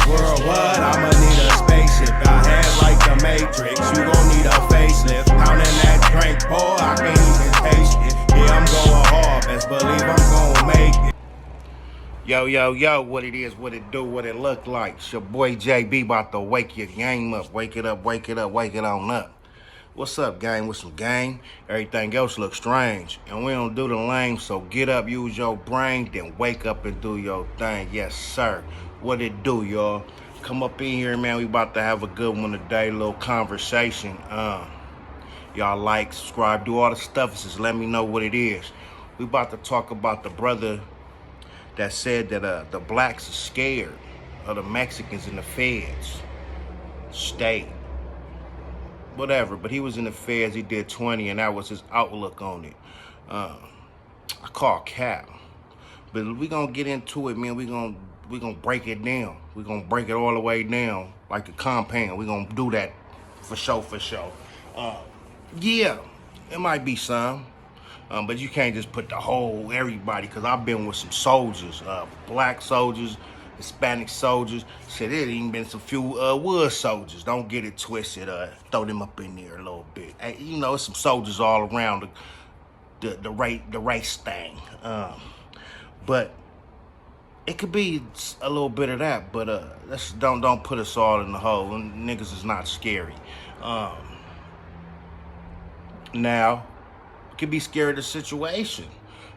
world, what? I'ma need a spaceship. Got hands like the Matrix. You gon' need a facelift. Pounding that drink, boy, I can't even taste it. Yeah, I'm going hard. Best believe I'm gon' make it. Yo, what it is, what it do, what it look like. It's your boy JB about to wake your game up. Wake it on up. What's up, gang? With some game? Everything else looks strange. And we don't do the lame, so get up, use your brain, then wake up and do your thing. Yes, sir. What it do, y'all? Come up in here, man. We about to have a good one today, little conversation. Y'all like, subscribe, do all the stuff. Just let me know what it is. We about to talk about the brother that said that the blacks are scared of the Mexicans in the feds. State. Whatever, but he was in the feds, he did 20, and that was his outlook on it. I call cap. But we gonna get into it, man. We gonna break it down. We gonna break it all the way down like a compound. We gonna do that for sure. Yeah, it might be some. But you can't just put the whole everybody, because I've been with some soldiers, black soldiers, Hispanic soldiers. Shit, it even been some few wood soldiers. Don't get it twisted. Throw them up in there a little bit. Hey, you know, some soldiers all around the race thing. But it could be a little bit of that. But don't put us all in the hole. Niggas is not scary. Now. Could be scared of the situation.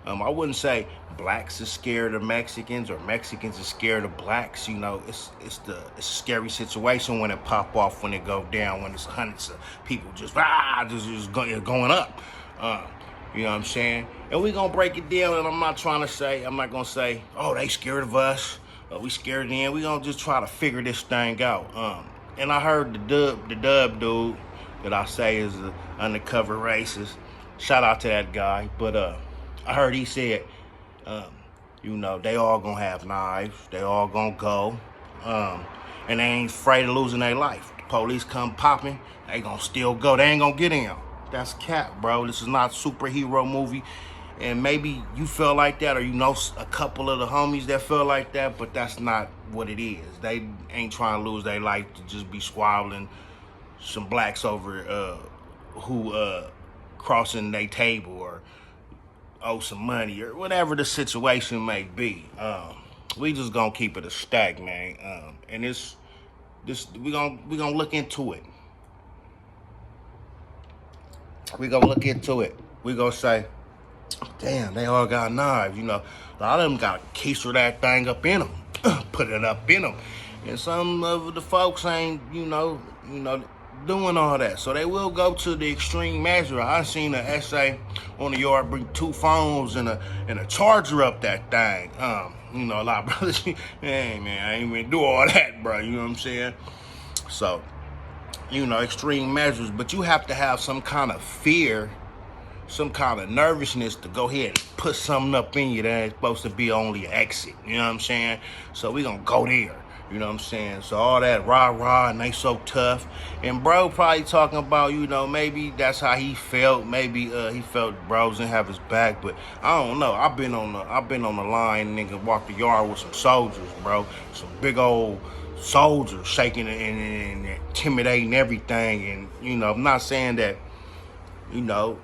I wouldn't say blacks are scared of Mexicans or Mexicans are scared of blacks. You know, it's a scary situation when it pop off, when it go down, when it's hundreds of people just going up. You know what I'm saying? And we gonna break it down. And I'm not gonna say, oh, they scared of us. We scared of them. We gonna just try to figure this thing out. And I heard the dub dude that I say is an undercover racist. Shout out to that guy, but I heard he said, you know, they all gonna have knives, they all gonna go, and they ain't afraid of losing their life. The police come popping, they gonna still go, they ain't gonna get in. That's cap, bro. This is not a superhero movie, and maybe you feel like that, or you know a couple of the homies that feel like that, but that's not what it is. They ain't trying to lose their life to just be squabbling some blacks over who crossing their table or owe some money or whatever the situation may be. We just gonna keep it a stack, man. And we gonna look into it. We gonna say, damn, they all got knives. You know, a lot of them got a keister that thing up in them, put it up in them, and some of the folks ain't, you know. Doing all that, so they will go to the extreme measure. I seen an essay on the yard bring 2 phones and a charger up that thing. You know, a lot of brothers, hey man, I ain't even do all that, bro. You know what I'm saying? So, you know, extreme measures, but you have to have some kind of fear, some kind of nervousness to go ahead and put something up in you that ain't supposed to be only an exit. You know what I'm saying? So we gonna go there. You know what I'm saying? So all that rah-rah and they so tough. And bro probably talking about, you know, maybe that's how he felt. Maybe he felt bros didn't have his back, but I don't know. I've been on the line, nigga, walk the yard with some soldiers, bro. Some big old soldiers shaking and intimidating everything. And, you know, I'm not saying that, you know,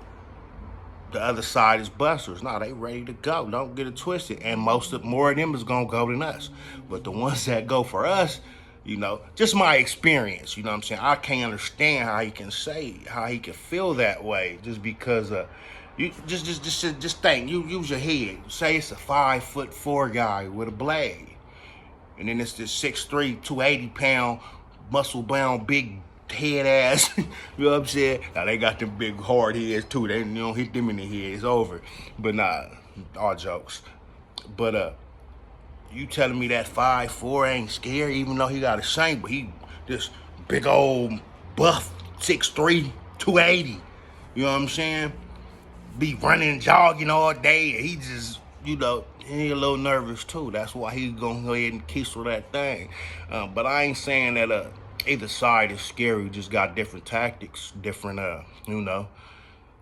the other side is busters. No, they ready to go. Don't get it twisted. And more of them is gonna go than us. But the ones that go for us, you know, just my experience. You know what I'm saying? I can't understand how he can feel that way just because you just think. You use your head. Say it's a 5'4" guy with a blade, and then it's this 6'3", 280-pound, muscle-bound, big head ass, you know what I'm saying? Now they got them big hard heads too. They don't hit them in the head, it's over. But nah, all jokes. But you telling me that 5'4" ain't scary, even though he got a shank, but he this big old buff 6'3", 280. You know what I'm saying? Be running, jogging all day, and he just, you know, he a little nervous too. That's why he's gonna go ahead and keister that thing. But I ain't saying that either side is scary, just got different tactics, different, you know,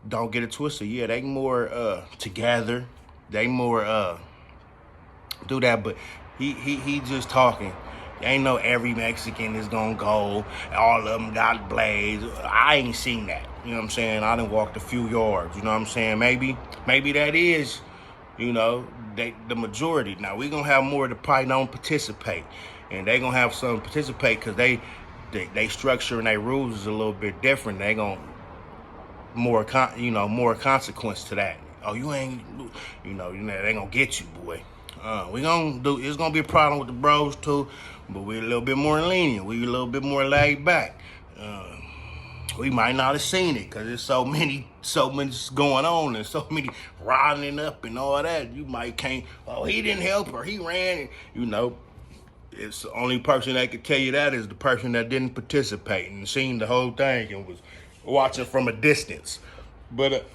don't get it twisted. Yeah, they more together, they more do that, but he just talking Ain't no every Mexican is gonna go. All of them got blades. I ain't seen that. You know what I'm saying? I done walked a few yards. You know what I'm saying? Maybe that is, the majority. Now we gonna have more that probably don't participate, and they gonna have some participate because they structure and their rules is a little bit different. They gonna more consequence to that. Oh, you ain't, they gonna get you, boy. It's gonna be a problem with the bros too, but we're a little bit more lenient. We a little bit more laid back. We might not have seen it because there's so much going on and so many riding up and all that. You might can't. Oh, he didn't help or he ran. It's the only person that could tell you that is the person that didn't participate and seen the whole thing and was watching from a distance. But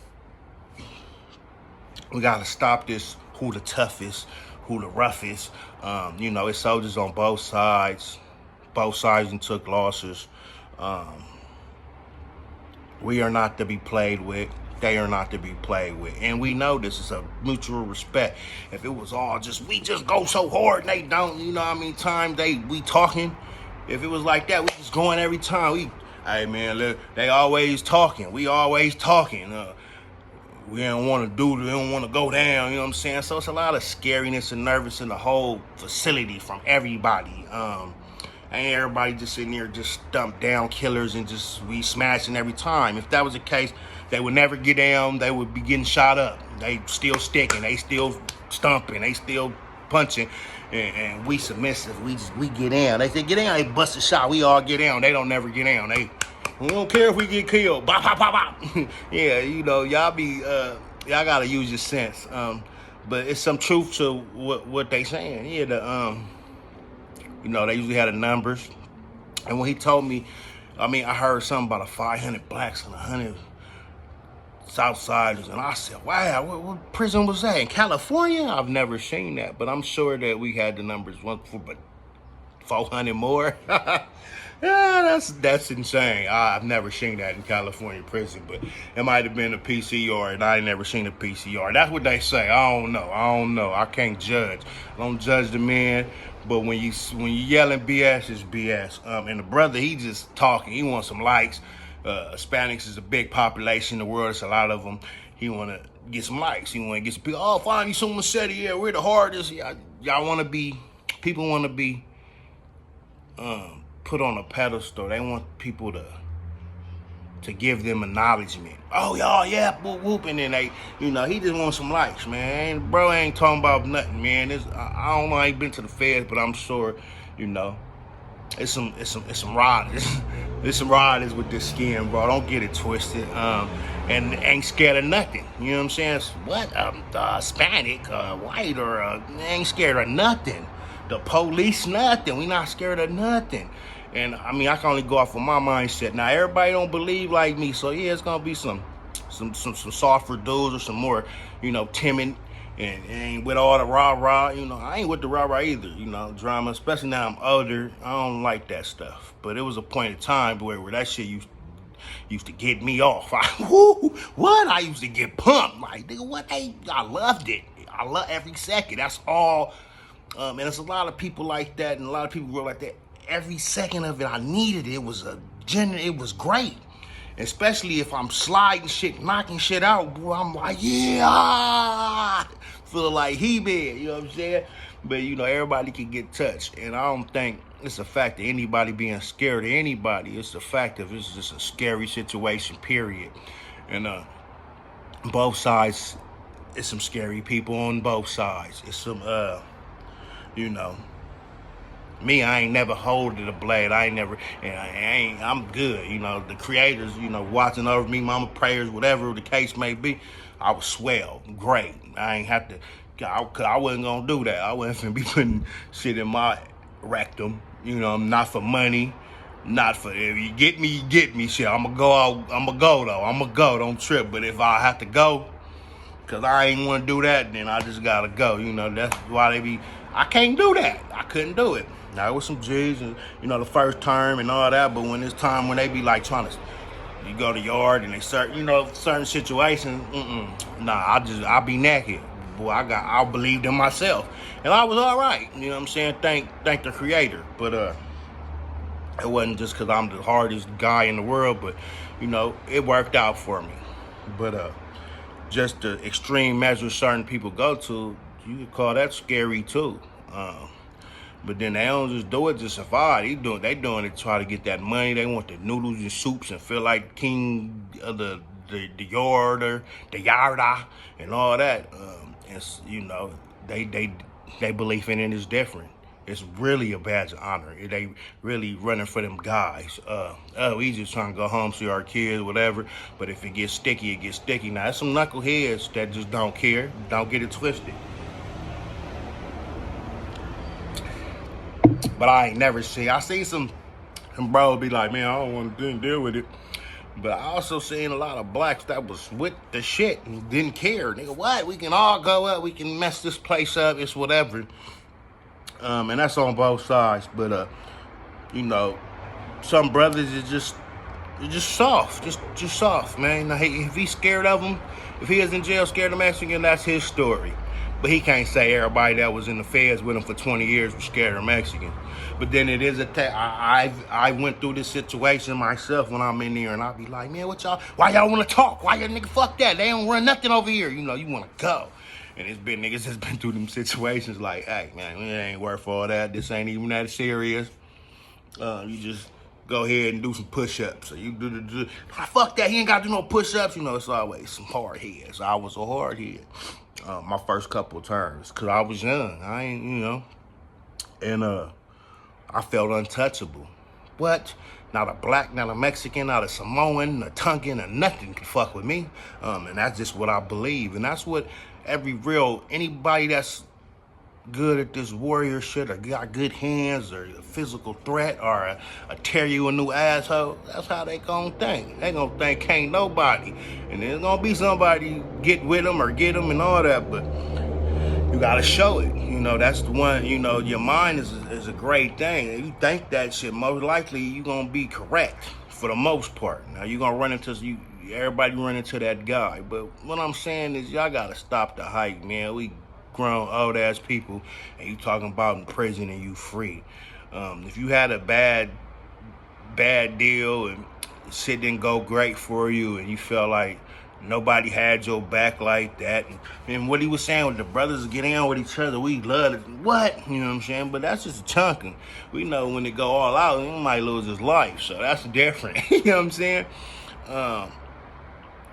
we gotta stop this. Who the toughest? Who the roughest? It's soldiers on both sides. Both sides and took losses. We are not to be played with. They are not to be played with. And we know this is a mutual respect. If it was all we just go so hard and they don't, time we talking. If it was like that, we just going every time. Hey man, look, they always talking. We always talking. We don't want to go down, you know what I'm saying? So it's a lot of scariness and nervous in the whole facility from everybody. Ain't everybody just sitting there just stumped down killers and just we smashing every time. If that was the case, they would never get down. They would be getting shot up. They still sticking. They still stomping. They still punching. And we submissive. We get down. They say get down. They bust a shot. We all get down. They don't never get down. We don't care if we get killed. Bop, bop, bop, bop. Yeah, y'all gotta use your sense. But it's some truth to what they saying. Yeah, they usually had the numbers. And when he told me, I heard something about 500 blacks and 100 Southsiders, and I said, wow, what prison was that? In California? I've never seen that, but I'm sure that we had the numbers once before, but 400 more? Yeah, that's insane. I've never seen that in California prison, but it might have been a PCR, and I ain't never seen a PCR. That's what they say. I don't know. I can't judge. I don't judge the man, but when you yelling BS, it's BS. And the brother, he just talking. He wants some likes. Hispanics is a big population in the world. It's a lot of them. He want to get some likes. He want to get some people. Oh, finally someone said it. Yeah, we're the hardest. Y'all want to be. People want to be. Put on a pedestal. They want people to give them acknowledgement. Oh, y'all, yeah, whoop, whoop. And then they, he just wants some likes, man. Bro ain't talking about nothing, man. I don't know, I ain't been to the feds, but I'm sure, it's some riders. There's some riders with this skin, bro. Don't get it twisted. And ain't scared of nothing. You know what I'm saying? What? Hispanic, white, or ain't scared of nothing. The police, nothing. We not scared of nothing. And I can only go off of my mindset. Now everybody don't believe like me, so yeah, it's gonna be some softer dudes or some more, timid and with all the rah-rah. I ain't with the rah-rah either. Drama, especially now I'm older. I don't like that stuff. But it was a point in time where that shit used to get me off. What? I used to get pumped. Like, nigga, what? I loved it. I love every second. That's all. And there's a lot of people like that, and a lot of people were like that. Every second of it, I needed it. It was great. Especially if I'm sliding shit, knocking shit out, boy, I'm like, yeah, feel like he bad, you know what I'm saying? But, everybody can get touched. And I don't think it's a fact of anybody being scared of anybody. It's the fact of it's just a scary situation, period. And both sides, it's some scary people on both sides. It's some, me, I ain't never holding a blade. I'm good. The creators, watching over me, mama prayers, whatever the case may be, I was swell, great. I ain't have to, I wasn't gonna do that. I wasn't gonna be putting shit in my rectum, not for money, not for, if you get me, shit. I'ma go though. I'ma go, don't trip. But if I have to go, cause I ain't wanna do that, then I just gotta go. That's why I can't do that. I couldn't do it. Now, it was some G's and, the first term and all that, but when it's time when they be like trying to, you go to yard and they start, certain situations, nah, I be naked. boy, I believed in myself, and I was all right. You know what I'm saying? Thank the Creator. But it wasn't just because I'm the hardest guy in the world, but you know, it worked out for me. But just the extreme measures certain people go to, you could call that scary too. But then they don't just do it to survive. They doing it to try to get that money. They want the noodles and soups and feel like king of the yard or the yarda and all that. And you know, they belief in it is different. It's really a badge of honor. They really running for them guys. We just trying to go home, see our kids, whatever. But if it gets sticky, it gets sticky. Now, there's some knuckleheads that just don't care. Don't get it twisted. But I ain't never I seen some bros be like, man, I don't want to deal with it. But I also seen a lot of blacks that was with the shit and didn't care. Nigga, what? We can all go up. We can mess this place up. It's whatever. And that's on both sides. But you know, some brothers is just soft, just soft, man. Now, if he's scared of him, if he is in jail scared of Mexican, that's his story. But he can't say everybody that was in the feds with him for 20 years was scared of Mexican. But then it is I went through this situation myself when I'm in there, and I'll be like, man, why y'all want to talk? Why y'all nigga fuck that? They don't run nothing over here. You know, you want to go. And it's been niggas that's been through them situations like, hey, man, it ain't worth all that. This ain't even that serious. You just go ahead and do some push-ups. So you do fuck that. He ain't got to do no push-ups. You know, it's always some hard heads. I was a hard head my first couple of terms because I was young. I ain't, you know, and I felt untouchable. What? Not a black, not a Mexican, not a Samoan, a Tongan, or nothing can fuck with me. And that's just what I believe. And that's what anybody that's good at this warrior shit or got good hands or a physical threat or a tear you a new asshole, that's how they gonna think. They gonna think can't nobody. And there's gonna be somebody get with them or get them and all that, but you gotta show it. You know, that's the one, you know, your mind is a great thing. If you think that shit, most likely you gonna be correct for the most part. Now you gonna run into everybody run into that guy. But what I'm saying is y'all gotta stop the hype, man. We grown old ass people and you talking about in prison and you free. If you had a bad deal and shit didn't go great for you and you felt like nobody had your back like that, and what he was saying with the brothers getting on with each other, we love it. What? You know what I'm saying? But that's just a chunking. We know when it go all out, he might lose his life. So that's different. You know what I'm saying?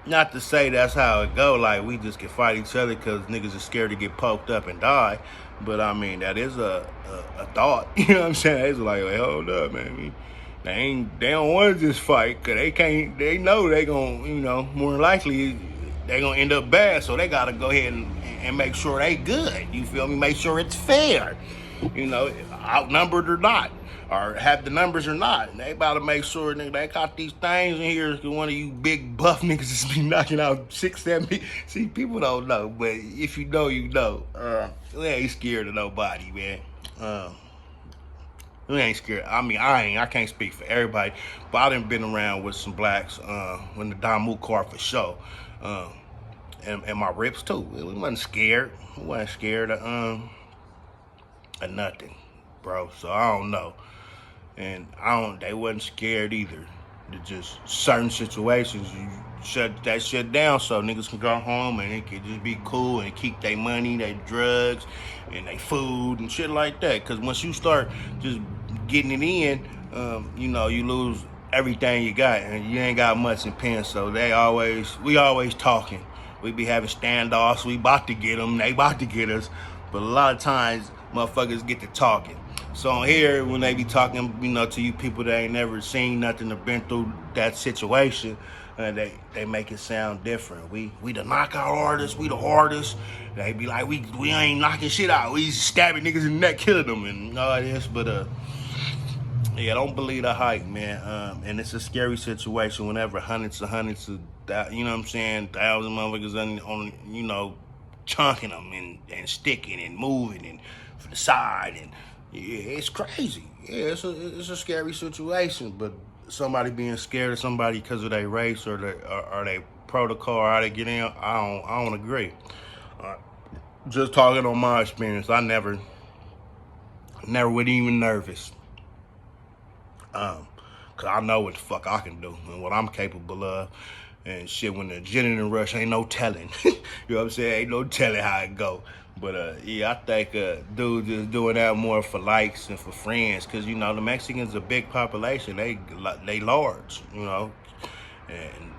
Not to say that's how it go, like we just can fight each other because niggas are scared to get poked up and die. But I mean, that is a thought. You know what I'm saying? It's like, hold up, man. They don't want to just fight because they know they gonna, you know, more likely they gonna end up bad. So they gotta go ahead and make sure they good. You feel me? Make sure it's fair. You know, outnumbered or not, or have the numbers or not. They about to make sure nigga, they got these things in here. Cause one of you big buff niggas just be knocking out 6, 7. See, people don't know, but if you know, you know. We ain't scared of nobody, man. We ain't scared. I mean, I can't speak for everybody, but I done been around with some blacks when the Damu car for sure. And my rips too. We wasn't scared. We wasn't scared of nothing, bro. So I don't know. And they wasn't scared either. Just certain situations, you shut that shit down so niggas can go home and it can just be cool and keep their money, their drugs, and their food and shit like that. Cause once you start just getting it in, you know, you lose everything you got and you ain't got much in pen. So we always talking. We be having standoffs. We about to get them. They about to get us. But a lot of times, motherfuckers get to talking. So on here, when they be talking, you know, to you people that ain't never seen nothing or been through that situation, they make it sound different. We the knockout artists. We the hardest. They be like, we ain't knocking shit out. We stabbing niggas in the neck, killing them, and all this. But yeah, don't believe the hype, man. And it's a scary situation whenever hundreds of, you know what I'm saying, thousands of motherfuckers on, you know, chunking them and sticking and moving and from the side, and yeah, it's crazy. Yeah, it's a scary situation. But somebody being scared of somebody because of their race or their protocol or how they get in, I don't agree. just talking on my experience, I never would even nervous. Cause I know what the fuck I can do and what I'm capable of. And shit, when the adrenaline rush, ain't no telling. You know what I'm saying? Ain't no telling how it go. But yeah, I think dude just doing that more for likes and for friends. Cause you know the Mexicans a big population. They large. You know, and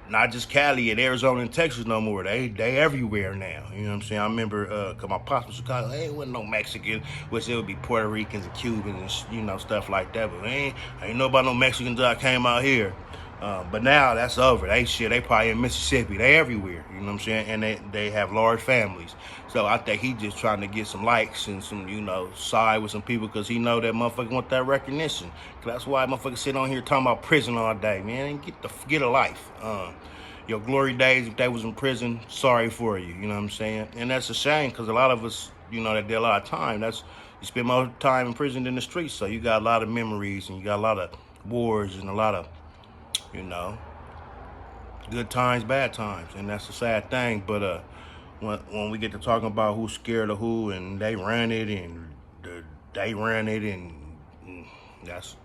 not just Cali and Arizona and Texas no more. They everywhere now. You know what I'm saying? I remember, cause my pops was Chicago. Ain't wasn't no Mexican, which it would be Puerto Ricans and Cubans and you know stuff like that. But ain't know about no Mexicans that came out here. But now that's over. They probably in Mississippi. They everywhere. You know what I'm saying? And they have large families. So I think he just trying to get some likes and some, you know, side with some people because he know that motherfucker want that recognition. Cause that's why motherfuckers sit on here talking about prison all day, man. And get a life. Your glory days, if they was in prison, sorry for you. You know what I'm saying? And that's a shame because a lot of us, you know, that did a lot of time. You spend more time in prison than the streets. So you got a lot of memories and you got a lot of wars and a lot of, you know, good times, bad times, and that's a sad thing. But when we get to talking about who's scared of who, and they ran it, and that's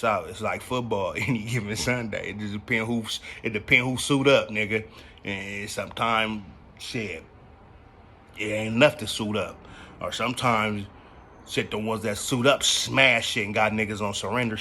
how it's like football. Any given Sunday, it just depends who suit up, nigga. And sometimes shit, it ain't enough to suit up, or sometimes shit, the ones that suit up smash shit and got niggas on surrender.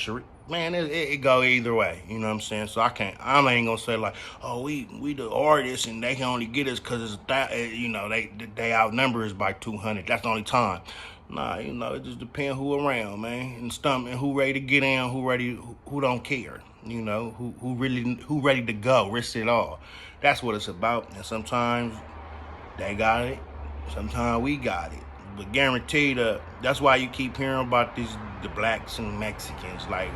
Man, it go either way. You know what I'm saying? So I ain't gonna say like, oh, we the artists and they can only get us because it's that, you know, they outnumber us by 200. That's the only time. Nah, you know, it just depends who around, man, and who ready to get in, who don't care. You know, who ready to go, risk it all. That's what it's about. And sometimes they got it. Sometimes we got it. But guaranteed, that's why you keep hearing about the blacks and Mexicans. Like,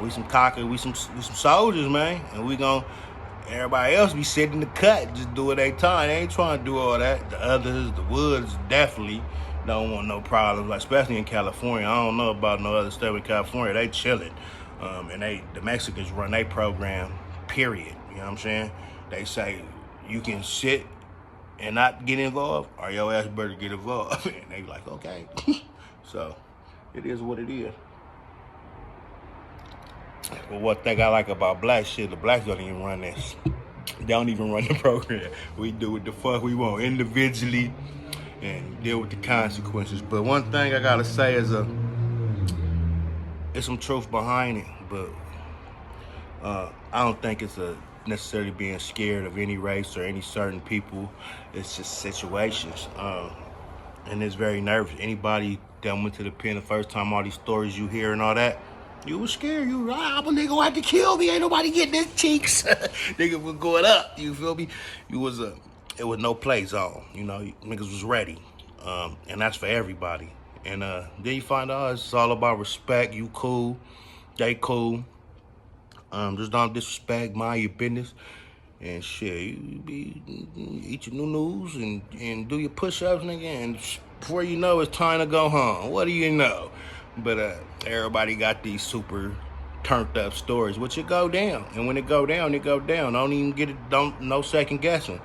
we some cocker, we some soldiers, man. And everybody else be sitting in the cut, just doing their time. They ain't trying to do all that. The others, the Woods, definitely don't want no problems, like, especially in California. I don't know about no other state in California. They chilling. And the Mexicans run their program, period. You know what I'm saying? They say you can sit and not get involved, or your ass better get involved. And they like, okay. So, it is what it is. But what thing I like about black shit, the blacks don't even run this. They don't even run the program. We do what the fuck we want individually and deal with the consequences. But one thing I gotta say is there's some truth behind it, but I don't think it's necessarily being scared of any race or any certain people. It's just situations. And it's very nervous. Anybody that went to the pen the first time, all these stories you hear and all that, you was scared. You were like, a nigga gonna have to kill me. Ain't nobody getting his cheeks. Nigga was going up. You feel me? It was no play zone. You know, niggas was ready. And that's for everybody. And then you find out it's all about respect. You cool. They cool. Just don't disrespect, mind your business, and shit, eat your noodles and do your push-ups, nigga, and before you know it's time to go home. What do you know? But everybody got these super turned up stories, which it go down, and when it go down, it go down. Don't even get it, no second guessing.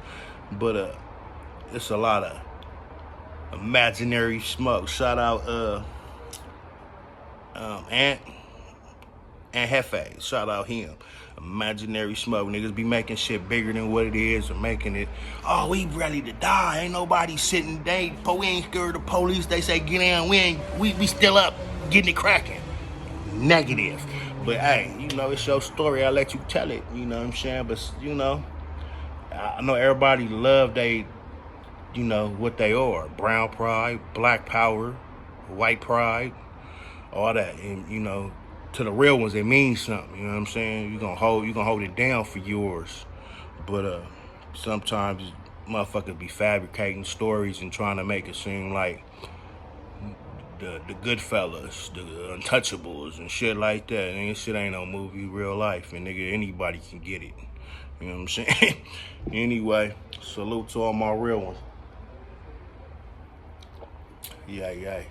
But it's a lot of imaginary smoke. Shout out Ant Hefe, shout out him. Imaginary smoke. Niggas be making shit bigger than what it is or making it, oh, we ready to die. Ain't nobody sitting, we ain't scared of the police. They say get in, we still up, getting it cracking. Negative. But hey, you know, it's your story. I'll let you tell it, you know what I'm saying? But you know, I know everybody love you know, what they are. Brown pride, black power, white pride, all that. And you know, to the real ones, it means something. You know what I'm saying? You gonna hold it down for yours. But sometimes motherfuckers be fabricating stories and trying to make it seem like the good fellas, the untouchables and shit like that. And this shit ain't no movie, real life. And nigga, anybody can get it. You know what I'm saying? Anyway, salute to all my real ones. Yeah.